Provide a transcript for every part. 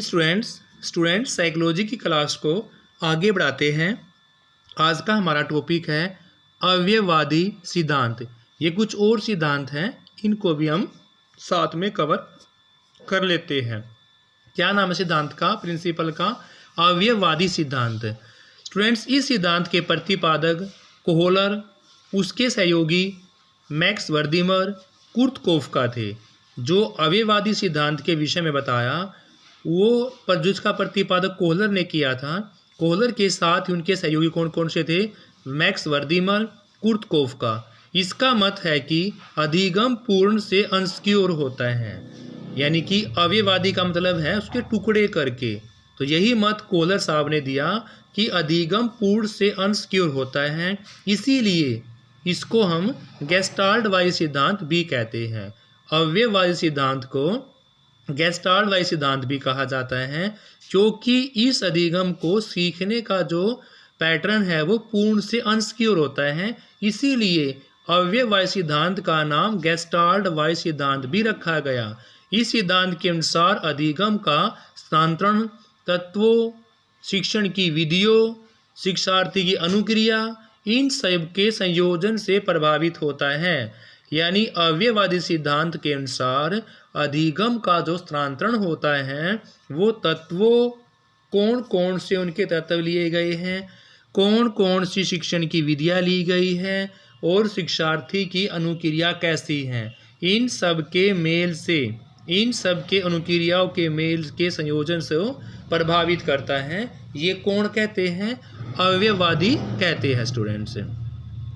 Students psychology की class को आगे बढ़ाते हैं। आज का हमारा टॉपिक है अवयववादी सिद्धांत। ये कुछ और सिद्धांत हैं, इनको भी हम साथ में कवर कर लेते हैं। क्या नाम है सिद्धांत का, प्रिंसिपल का? अवयववादी सिद्धांत। स्टूडेंट्स, इस सिद्धांत के प्रतिपादक कोहलर, उसके सहयोगी मैक्स वर्दीमर, कुर्तकोफ थे। जो अवयववादी सिद्धांत के विषय में बताया वो जिसका प्रतिपादक कोहलर ने किया था। कोहलर के साथ ही उनके सहयोगी कौन कौन से थे? Max Wertheimer, Kurt Koffka. इसका मत है कि अधिगम पूर्ण से अंश की ओर होता है, यानी कि अवयववादी का मतलब है उसके टुकड़े करके। तो यही मत कोहलर साहब ने दिया कि अधिगम पूर्ण से अंश की ओर होता है, इसीलिए इसको हम गेस्टाल्टवादी सिद्धांत भी कहते हैं। अवयववादी सिद्धांत को गेस्टाल्टवादी सिद्धांत भी कहा जाता है, क्योंकि इस अधिगम को सीखने का जो पैटर्न है वो पूर्ण से अंश की ओर होता है, इसीलिए अवयववादी सिद्धांत का नाम गेस्टाल्टवादी सिद्धांत भी रखा गया। इस सिद्धांत के अनुसार अधिगम का स्थानांतरण तत्वों, शिक्षण की विधियों, शिक्षार्थी की अनुक्रिया, इन सब के संयोजन से प्रभावित होता है। यानी अवयववादी सिद्धांत के अनुसार अधिगम का जो स्थानांतरण होता है वो तत्वों, कौन कौन से उनके तत्व लिए गए हैं, कौन कौन सी शिक्षण की विधियाँ ली गई है और शिक्षार्थी की अनुक्रिया कैसी है, इन सब के मेल से, इन सब के अनुक्रियाओं के मेल के संयोजन से प्रभावित करता है। ये कौन कहते हैं? अवयववादी कहते हैं। स्टूडेंट्स,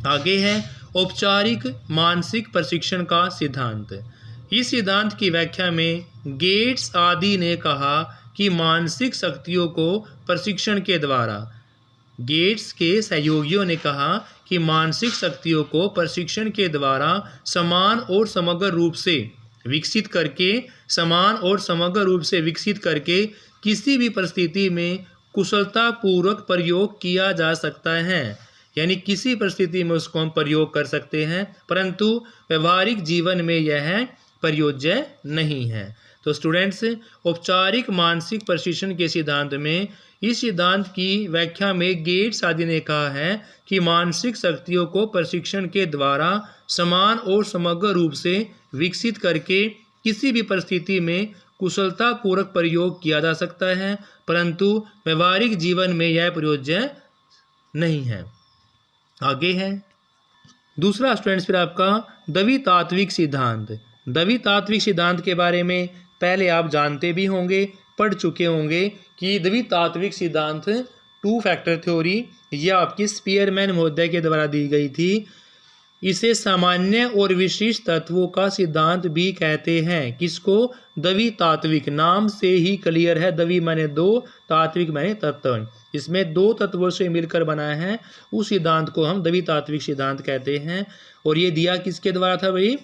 आगे है औपचारिक मानसिक प्रशिक्षण का सिद्धांत। इस सिद्धांत की व्याख्या में गेट्स आदि ने कहा कि मानसिक शक्तियों को प्रशिक्षण के द्वारा, गेट्स के सहयोगियों ने कहा कि मानसिक शक्तियों को प्रशिक्षण के द्वारा समान और समग्र रूप से विकसित करके किसी भी परिस्थिति में कुशलतापूर्वक प्रयोग किया जा सकता है। यानी किसी परिस्थिति में उसको हम प्रयोग कर सकते हैं, परंतु व्यवहारिक जीवन में यह प्रयोज्य नहीं है। तो स्टूडेंट्स, औपचारिक मानसिक प्रशिक्षण के सिद्धांत में, इस सिद्धांत की व्याख्या में गेट्स आदि ने कहा है कि मानसिक शक्तियों को प्रशिक्षण के द्वारा समान और समग्र रूप से विकसित करके किसी भी परिस्थिति में कुशलतापूर्वक प्रयोग किया जा सकता है, परंतु व्यवहारिक जीवन में यह प्रयोज्य नहीं है। आगे है दूसरा स्टूडेंट्स फिर आपका द्वितात्विक सिद्धांत। द्वितात्विक सिद्धांत के बारे में पहले आप जानते भी होंगे, पढ़ चुके होंगे कि द्वितात्विक सिद्धांत टू फैक्टर थ्योरी यह आपकी स्पीयरमैन महोदय के द्वारा दी गई थी। इसे सामान्य और विशिष्ट तत्वों का सिद्धांत भी कहते हैं। किसको? द्वितात्विक। नाम से ही क्लियर है, द्वि माने दो, तात्विक माने तत्व। इसमें दो तत्वों से मिलकर बना है, उस सिद्धांत को हम द्वितात्विक सिद्धांत कहते हैं। और ये दिया किसके द्वारा था भाई?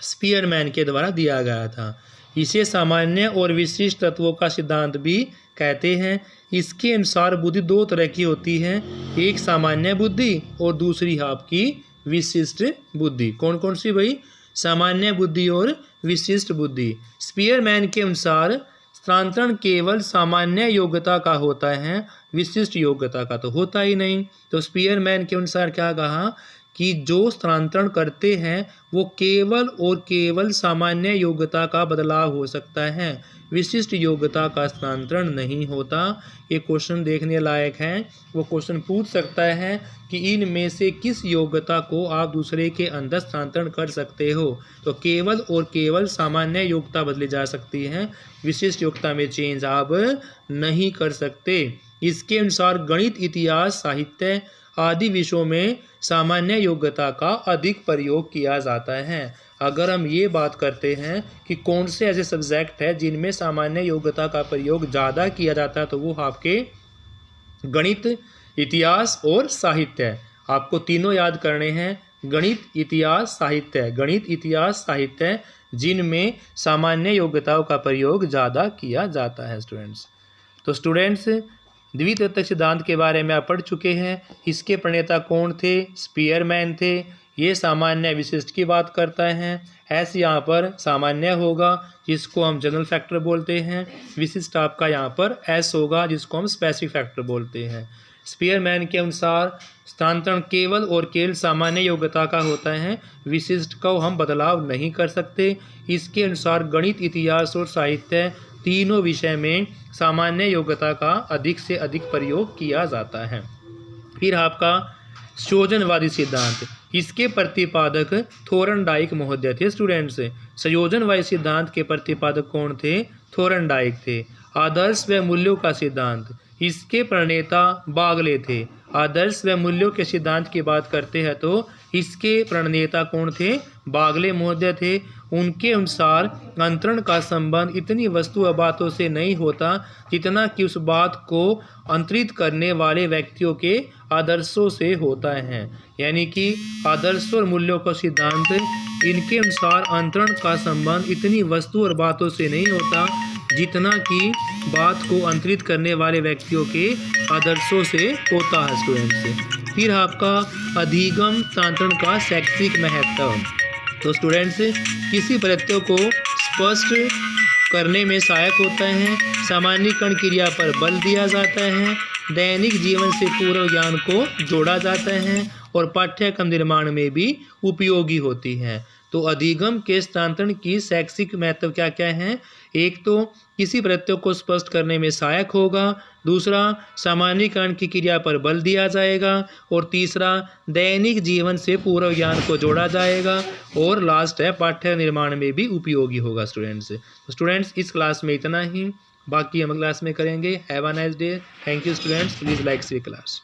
स्पीयरमैन के द्वारा दिया गया था। इसे सामान्य और विशिष्ट तत्वों का सिद्धांत भी कहते हैं। इसके अनुसार बुद्धि दो तरह की होती है, एक सामान्य बुद्धि और दूसरी आपकी विशिष्ट बुद्धि। कौन कौन सी भाई? सामान्य बुद्धि और विशिष्ट बुद्धि। स्पीयरमैन के अनुसार स्थानांतरण केवल सामान्य योग्यता का होता है, विशिष्ट योग्यता का तो होता ही नहीं। तो स्पीयरमैन के अनुसार क्या कहा कि जो स्थानांतरण करते हैं वो केवल और केवल सामान्य योग्यता का बदलाव हो सकता है, विशिष्ट योग्यता का स्थानांतरण नहीं होता। ये क्वेश्चन देखने लायक है। वो क्वेश्चन पूछ सकता है कि इनमें से किस योग्यता को आप दूसरे के अंदर स्थानांतरण कर सकते हो। तो केवल और केवल सामान्य योग्यता बदली जा सकती है, विशिष्ट योग्यता में चेंज आप नहीं कर सकते। इसके अनुसार गणित, इतिहास, साहित्य आदि विषयों में सामान्य योग्यता का अधिक प्रयोग किया जाता है। अगर हम ये बात करते हैं कि कौन से ऐसे सब्जेक्ट है जिनमें सामान्य योग्यता का प्रयोग ज़्यादा किया जाता है, तो वो आपके गणित, इतिहास और साहित्य। आपको तीनों याद करने हैं, गणित, इतिहास, साहित्य। गणित, इतिहास, साहित्य, जिनमें सामान्य योग्यताओं का प्रयोग ज़्यादा किया जाता है। स्टूडेंट्स, तो स्टूडेंट्स द्वितीयक सिद्धांत के बारे में आप पढ़ चुके हैं। इसके प्रणेता कौन थे? स्पीयरमैन थे। ये सामान्य विशिष्ट की बात करता है। एस यहाँ पर सामान्य होगा जिसको हम जनरल फैक्टर बोलते हैं। विशिष्ट आपका यहाँ पर एस होगा जिसको हम स्पेसिफिक फैक्टर बोलते हैं। स्पीयरमैन के अनुसार स्थानांतरण केवल और केवल सामान्य योग्यता का होता है, विशिष्ट को हम बदलाव नहीं कर सकते। इसके अनुसार गणित, इतिहास और साहित्य तीनों विषय में सामान्य योग्यता का अधिक से अधिक प्रयोग किया जाता है। फिर आपका संयोजनवादी सिद्धांत, इसके प्रतिपादक थोरनडाइक महोदय थे। स्टूडेंट्स, संयोजनवादी सिद्धांत के प्रतिपादक कौन थे? थोरनडाइक थे। आदर्श व मूल्यों का सिद्धांत, इसके प्रणेता बागले थे। आदर्श व मूल्यों के सिद्धांत की बात करते हैं तो इसके प्रणेता कौन थे? बागले महोदय थे। उनके अनुसार अंतरण का संबंध इतनी वस्तु व बातों से नहीं होता जितना कि उस बात को अंतरित करने वाले व्यक्तियों के आदर्शों से होता है। यानी कि आदर्श और मूल्यों का सिद्धांत, इनके अनुसार अंतरण का संबंध इतनी वस्तु और बातों से नहीं होता जितना कि बात को अंतरित करने वाले व्यक्तियों के आदर्शों से होता है। स्टूडेंट्स, फिर आपका अधिगम स्थानांतरण का शैक्षिक महत्व। तो स्टूडेंट्स, किसी प्रत्यय को स्पष्ट करने में सहायक होता है, सामान्यीकरण क्रिया पर बल दिया जाता है, दैनिक जीवन से पूर्व ज्ञान को जोड़ा जाता है और पाठ्यक्रम निर्माण में भी उपयोगी होती है। तो अधिगम के स्थानांतरण की शैक्षिक महत्व क्या क्या है? एक तो किसी प्रत्यय को स्पष्ट करने में सहायक होगा, दूसरा सामान्यीकरण की क्रिया पर बल दिया जाएगा और तीसरा दैनिक जीवन से पूर्व ज्ञान को जोड़ा जाएगा और लास्ट है पाठ्य निर्माण में भी उपयोगी होगा। स्टूडेंट्स, इस क्लास में इतना ही, बाकी हम क्लास में करेंगे। Have a nice day. Thank you students, please like the class.